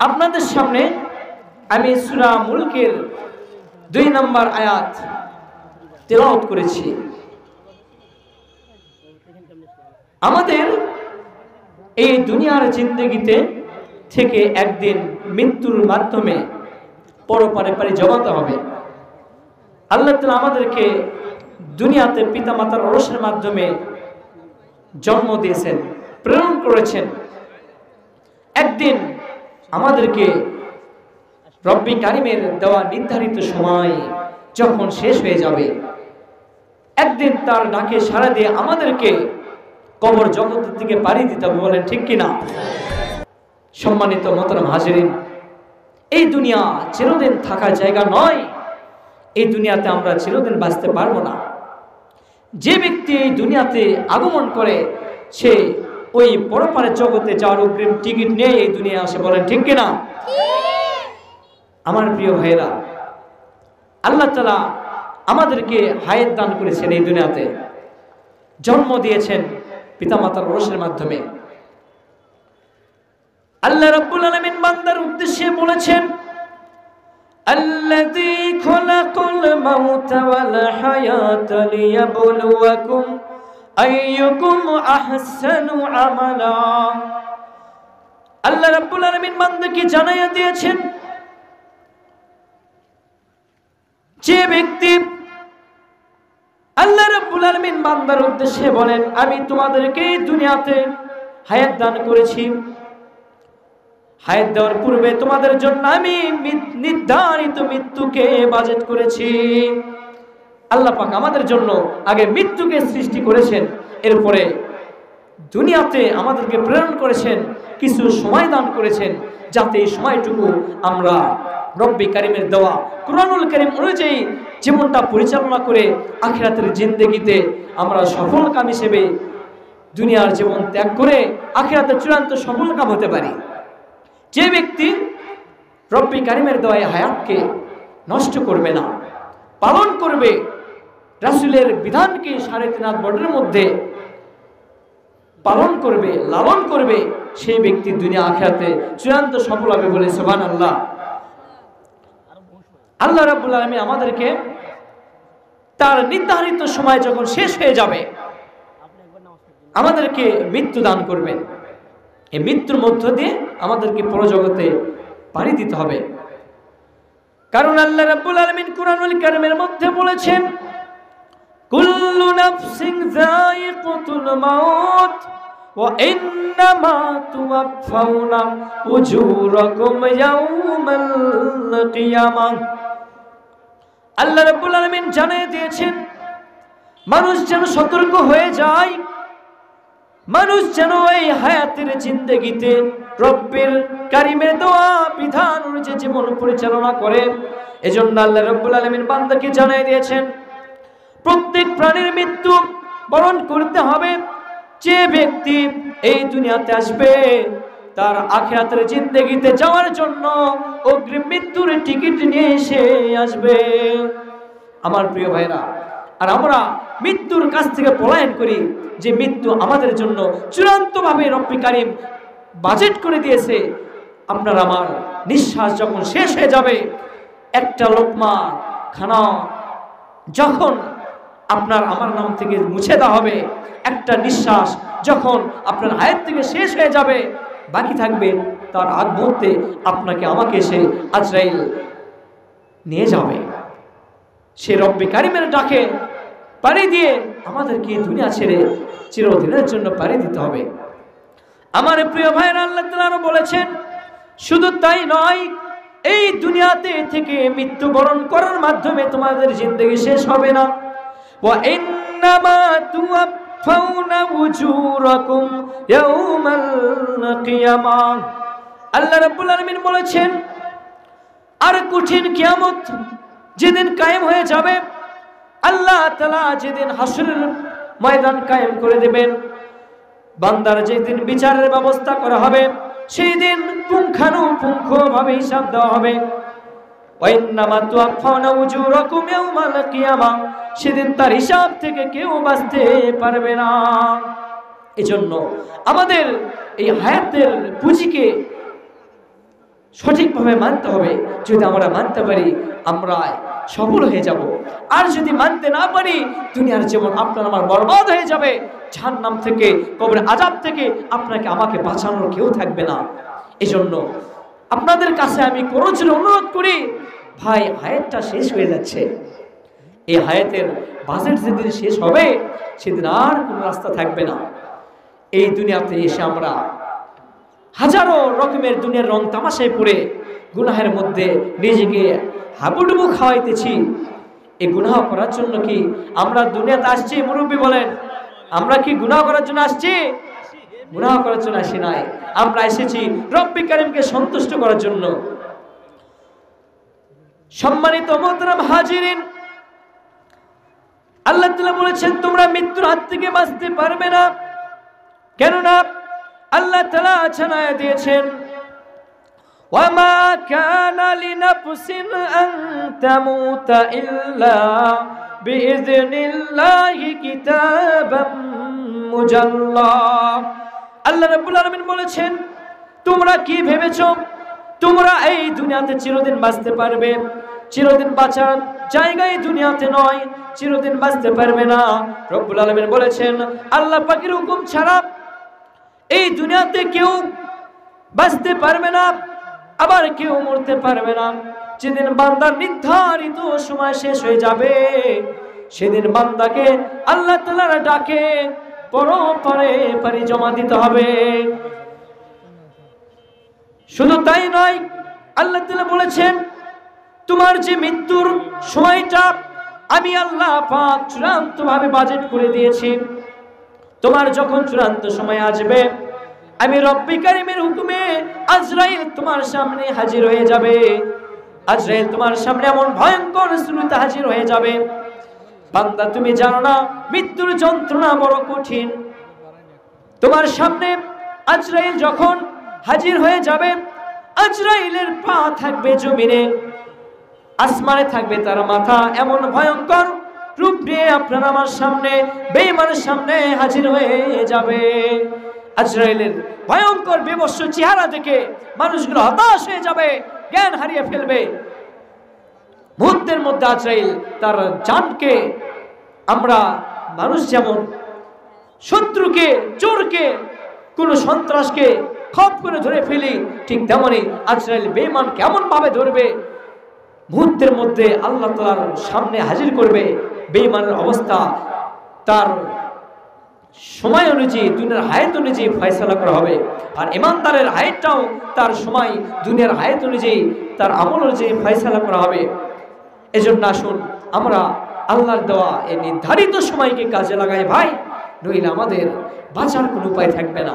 আপনাদের সামনে আমি সূরা মুলকের 2 নম্বর আয়াত তেলাওয়াত করেছি। আমাদের এই দুনিয়ার জিন্দেগিতে থেকে একদিন মৃত্যুর মাধ্যমে পরপারে পাড়ি জমাতে হবে। আল্লাহ তাআলা আমাদেরকে দুনিয়াতে পিতামাতার ওরসের মাধ্যমে জন্ম দিয়েছেন, প্রেরণ করেছেন। একদিন আমাদেরকে রব্বি কারিমের দেওয়া নির্ধারিত সময় যখন শেষ হয়ে যাবে, একদিন তার ডাকে সাড়া দিয়ে আমাদেরকে কবর জগতের দিকে পাড়ি দিতে হবে। বলেন ঠিক কিনা? সম্মানিত মোহতারাম হাজিরিন, এই দুনিয়া চিরদিন থাকার জায়গা নয়। এই দুনিয়াতে আমরা চিরদিন বাঁচতে পারবো না। যে ব্যক্তি এই দুনিয়াতে আগমন করে সে ওই পরপারের জগতে যাওয়ার অগ্রিম টিকিট নিয়ে এই দুনিয়া আসে। বলেন ঠিক কিনা? আমার প্রিয় ভাইয়েরা, আল্লাহ তাআলা আমাদেরকে হায়াত দান করেছেন, এই দুনিয়াতে জন্ম দিয়েছেন পিতামাতার ওরসের মাধ্যমে। আল্লাহ রাব্বুল আলামিন বান্দার উদ্দেশ্যে বলেছেন, আল্লাযী খালাকাল মাউতা ওয়াল হায়াতা লিয়াবলুয়াকুম আইয়ুকুম আহসানু আমালা। আল্লাহ রাব্বুল আলামিন বান্দাকে জানাইয়া দিয়েছেন, যে ব্যক্তি আল্লাহ রাব্বুল আলামিন বান্দার উদ্দেশ্যে বলেন, আমি তোমাদেরকে দুনিয়াতে হায়াত দান করেছি, হায়াত দেওয়ার পূর্বে তোমাদের জন্য আমি নির্ধারিত মৃত্যুকে বাজেট করেছি। আল্লাহ পাক আমাদের জন্য আগে মৃত্যুকে সৃষ্টি করেছেন, এরপরে দুনিয়াতে আমাদেরকে প্রেরণ করেছেন, কিছু সময় দান করেছেন, যাতে এই সময়টুকু আমরা রব্বি কারিমের দেওয়া কুরআনুল কারীম অনুযায়ী জীবনটা পরিচালনা করে আখিরাতের জিন্দেগিতে আমরা সফলকাম হিসেবে দুনিয়ার জীবন ত্যাগ করে আখিরাতের চূড়ান্ত সফলকাম হতে পারি। যে ব্যক্তি রব্বি কারিমের দেওয়া হায়াতকে নষ্ট করবে না, পালন করবে, রাসূলের বিধানকে 3.5 হাত বর্ডের মধ্যে পালন করবে, লালন করবে, সেই ব্যক্তি দুনিয়া আখিরাতে চূড়ান্ত সফল হবে। বলে সুবহানাল্লাহ। আল্লাহ রাব্বুল আলামিন আমাদেরকে তার নির্ধারিত সময় যখন শেষ হয়ে যাবে আমাদেরকে মৃত্যু দান করবেন। এই মৃত্যুর মধ্য দিয়ে আমাদেরকে পরজগতে পাড়ি দিতে হবে। কারণ আল্লাহ রাব্বুল আলামিন কুরআনুল কারীমের মধ্যে বলেছেন, কুল্লু নাফসিন যায়িকাতুল মাউত ওয়া ইন্নামা তুওয়াফাউনা উজুরাকুম ইয়াওমাল কিয়ামাহ। আল্লাহ রাব্বুল আলামিন জানিয়ে দিয়েছেন, মানুষ যেন সতর্ক হয়ে যায়, মানুষ যেন এই হায়াতের জিন্দেগিতে রব্বের কারিমের দেওয়া বিধান অনুযায়ী জীবন পরিচালনা করে। এজন্য আল্লাহ রাব্বুল আলামিন বান্দাকে জানিয়ে দিয়েছেন, প্রত্যেক প্রাণীর মৃত্যু বরণ করতে হবে। যে ব্যক্তি এই দুনিয়াতে আসবে তার আখিরাতের জিন্দেগিতে যাওয়ার জন্য অগ্রিম মৃত্যুর টিকিট নিয়ে এসে আসবে। আমার প্রিয় ভাইরা, আর আমরা মৃত্যুর কাছ থেকে পলায়ন করি, যে মৃত্যু আমাদের জন্য চূড়ান্তভাবে রব্বি কারীম বাজেট করে দিয়েছে। আপনার আমার নিঃশ্বাস যখন শেষ হয়ে যাবে, একটা লোকমা খানা যখন আপনার আমার নাম থেকে মুছে দেওয়া হবে, একটা নিঃশ্বাস যখন আপনার হায়াত থেকে শেষ হয়ে যাবে, বাকি থাকবে তার আগ মুহূর্তে আপনাকে আমাকে সে আজরাইল নিয়ে যাবে। সে রব্বি কারীমের ডাকে পাড়ি দিয়ে আমাদেরকে দুনিয়া ছেড়ে চিরদিনের জন্য পাড়ি দিতে হবে। আমার প্রিয় ভাইরা, আল্লাহ তাআলা আরো বলেছেন, শুধু তাই নয়, এই দুনিয়াতে থেকে মৃত্যুবরণ করার মাধ্যমে তোমাদের জিন্দেগি শেষ হবে না। ওয়া ইন্নামা তুওয়াফাউনা উজুরাকুম ইয়াওমাল কিয়ামাহ। আল্লাহ রাব্বুল আলামিন বলেছেন, আর কঠিন কিয়ামত যেদিন কায়েম হয়ে যাবে, আল্লাহ তাআলা যেদিন হাসরের ময়দান কায়েম করে দেবেন, বান্দার যেদিন বিচারের ব্যবস্থা করা হবে, সেই দিন পুঙ্খানুপুঙ্খভাবে হিসাব দেওয়া হবে। ওয়া ইন্নামা তুওয়াফাউনা উজুরাকুম ইয়াওমাল কিয়ামাহ। সেদিন তার হিসাব থেকে কেউ বাঁচতে পারবে না। এজন্য আমাদের এই হায়াতের পুঁজিকে সঠিকভাবে মানতে হবে। যদি আমরা মানতে পারি আমরা সফল হয়ে যাব, আর যদি মানতে না পারি দুনিয়ার জীবন আপনার আমার বরবাদ হয়ে যাবে। জাহান্নাম থেকে, কবরের আযাব থেকে আপনাকে আমাকে বাঁচানোর কেউ থাকবে না। এজন্য আপনাদের কাছে আমি করজোড়ে অনুরোধ করি, ভাই হায়াতটা শেষ হয়ে যাচ্ছে, এই হায়াতের বাজেট যেদিন শেষ হবে সেদিন আর কোনো রাস্তা থাকবে না। এই দুনিয়াতে এসে আমরা হাজারো রকমের দুনিয়ার রং তামাশায় পড়ে গুনাহের মধ্যে নিজেকে হাবুডুবু খাওয়াইতেছি। এই গুনাহ করার জন্য কি আমরা দুনিয়াতে আসছি? মুরব্বী বলেন, আমরা কি গুনাহ করার জন্য আসছি? গুনাহ করার জন্য আসি নাই, আমরা এসেছি রব্বি কারীমকে সন্তুষ্ট করার জন্য। সম্মানিত মোহতারাম হাজিরিন, আল্লাহ তাআলা বলেছেন তোমরা মৃত্যুর হাত থেকে বাঁচতে পারবে না। কেননা আল্লাহ তাআলা জানায় দিয়েছেন, ওয়ামা কানা লিনাফসিন আন তামুতা ইল্লা বিইذনিল্লাহি কিতাবাম মুজাল্লা। আল্লাহ রাব্বুল আলামিন বলেছেন, তোমরা কি ভেবেছো তোমরা এই দুনিয়াতে চিরদিন বাঁচতে পারবে? চিরদিন বাঁচার জায়গায় দুনিয়াতে নয়, চিরদিন বাঁচতে পারবে না। রব্বুল আলামিন বলেছেন, আল্লাহ পাকের হুকুম ছাড়া এই দুনিয়াতে কেউ বাঁচতে পারবে না, আবার কেউ মরতে পারবে না। যেদিন বান্দার নির্ধারিত সময় শেষ হয়ে যাবে সেদিন বান্দাকে আল্লাহ তাআলার ডাকে পরপারে পারি জমা দিতে হবে। শুধু তাই নয়, আল্লাহ তাআলা বলেছেন তোমার যে মৃত্যুর সময়টা আমি আল্লাহ পাক চূড়ান্তভাবে বাজেট করে দিয়েছি। তোমার যখন চূড়ান্ত সময় আসবে আমি রব্বি কারীমের হুকুমে আজরাইল তোমার সামনে হাজির হয়ে যাবে। আজরাইল তোমার সামনে এমন ভয়ঙ্কর শুরুতে হাজির হয়ে যাবে, বান্দা তুমি জানো না মৃত্যুর যন্ত্রণা বড় কঠিন। তোমার সামনে আজরাইল যখন হাজির হয়ে যাবে, আজরাইলের পা থাকবে জমিনে, আসমানে থাকবে তার মাথা। এমন ভয়ঙ্কর রূপ নিয়ে আপনার আমার সামনে, বেঈমানের সামনে হাজির হয়ে যাবে। আজরাইলের ভয়ঙ্কর বিভৎস চেহারা দেখে মানুষগুলো হতাশ হয়ে যাবে, জ্ঞান হারিয়ে ফেলবে। মুহূর্তের মধ্যে আজরাইল তার জানকে, আমরা মানুষ যেমন শত্রুকে, চোরকে, কোন সন্ত্রাসকে খপ করে ধরে ফেলি, ঠিক তেমনি আজরাইল বেঈমান কেমন ভাবে ধরবে, মুহূর্তের মধ্যে আল্লাহ তাআলার সামনে হাজির করবে। বেঈমানের অবস্থা তার সময় অনুযায়ী, দুনিয়ার হায়াত অনুযায়ী ফয়সালা করা হবে, আর ইমানদারের হায়াতটাও তার সময় দুনিয়ার হায়াত অনুযায়ী, তার আমল অনুযায়ী ফয়সালা করা হবে। এজন্য আসুন আমরা আল্লাহর দেওয়া এই নির্ধারিত সময়কে কাজে লাগাই ভাই, নইলে আমাদের বাঁচার কোনো উপায় থাকবে না।